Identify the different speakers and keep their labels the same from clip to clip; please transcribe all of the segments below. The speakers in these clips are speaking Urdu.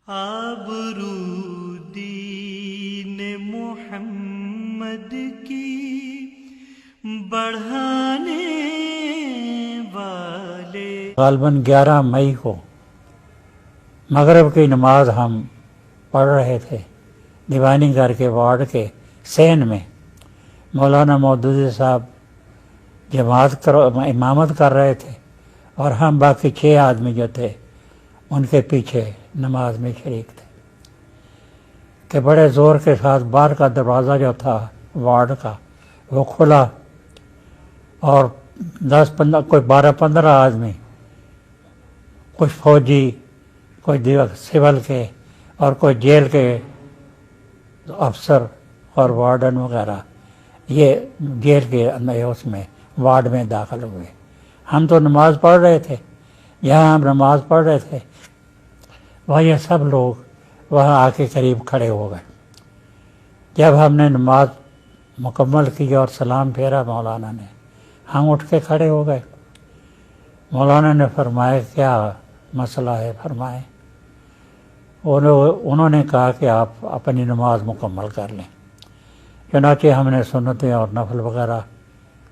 Speaker 1: آبرو دین محمد کی بڑھانے والے.
Speaker 2: غالباً 11 مئی کو مغرب کی نماز ہم پڑھ رہے تھے دیوانی گھر کے وارڈ کے سین میں. مولانا مودودی صاحب امامت کر رہے تھے اور ہم باقی 6 آدمی جو تھے ان کے پیچھے نماز میں شریک تھے کہ بڑے زور کے ساتھ باہر کا دروازہ جو تھا وارڈ کا وہ کھلا اور 10-15 کوئی 12-15 آدمی، کچھ فوجی، کوئی سول کے اور کوئی جیل کے افسر اور وارڈن وغیرہ، یہ جیل کے اس میں وارڈ میں داخل ہوئے. ہم تو نماز پڑھ رہے تھے، یہاں ہم نماز پڑھ رہے تھے، وہاں یہ سب لوگ وہاں آ کے قریب کھڑے ہو گئے. جب ہم نے نماز مکمل کی اور سلام پھیرا مولانا نے، ہم اٹھ کے کھڑے ہو گئے. مولانا نے فرمایا کیا مسئلہ ہے فرمائیں. انہوں نے کہا کہ آپ اپنی نماز مکمل کر لیں. چنانچہ ہم نے سنتیں اور نفل وغیرہ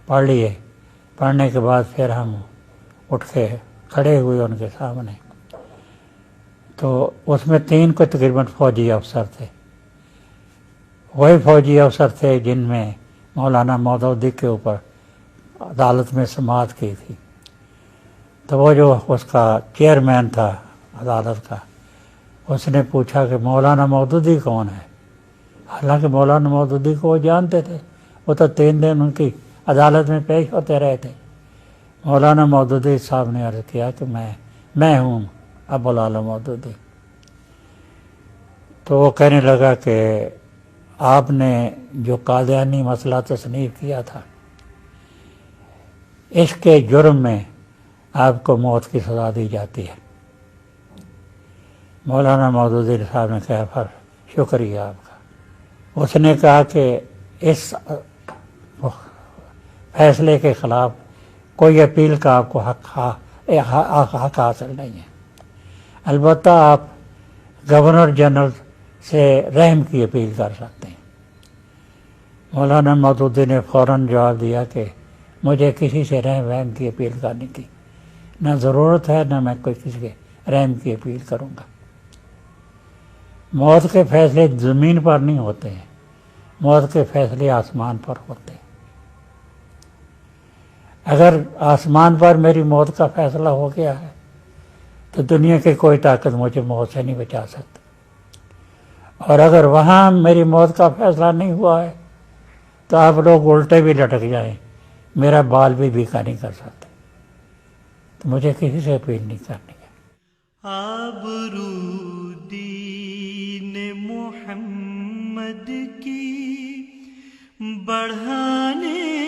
Speaker 2: پڑھ لیے. پڑھنے کے بعد پھر ہم اٹھ کے کھڑے ہوئے ان کے سامنے. تو اس میں 3 کو تقریباً فوجی افسر تھے. وہی فوجی افسر تھے جن میں مولانا مودودی کے اوپر عدالت میں سماعت کی تھی. تو وہ جو اس کا چیئرمین تھا عدالت کا، اس نے پوچھا کہ مولانا مودودی کون ہے. حالانکہ مولانا مودودی کو وہ جانتے تھے، وہ تو 3 دن ان کی عدالت میں پیش ہوتے رہے تھے. مولانا مودودی صاحب نے عرض کیا کہ میں ہوں ابوالعلا مودودی. تو وہ کہنے لگا کہ آپ نے جو قادیانی مسئلہ تصنیف کیا تھا، اس کے جرم میں آپ کو موت کی سزا دی جاتی ہے. مولانا مودودی صاحب نے کہا شکریہ آپ کا. اس نے کہا کہ اس فیصلے کے خلاف کوئی اپیل کا آپ کو حق حاصل نہیں ہے، البتہ آپ گورنر جنرل سے رحم کی اپیل کر سکتے ہیں. مولانا مودودی نے فوراً جواب دیا کہ مجھے کسی سے رحم کی اپیل کرنے کی نہ ضرورت ہے، نہ میں کوئی کسی کے رحم کی اپیل کروں گا. موت کے فیصلے زمین پر نہیں ہوتے ہیں، موت کے فیصلے آسمان پر ہوتے ہیں. اگر آسمان پر میری موت کا فیصلہ ہو گیا ہے تو دنیا کی کوئی طاقت مجھے موت سے نہیں بچا سکتی. اور اگر وہاں میری موت کا فیصلہ نہیں ہوا ہے تو آپ لوگ الٹے بھی لٹک جائیں، میرا بال بھی بیکا نہیں کر سکتے. تو مجھے کسی سے اپیل نہیں کرنی ہے.
Speaker 1: آبرو دین محمد کی بڑھانے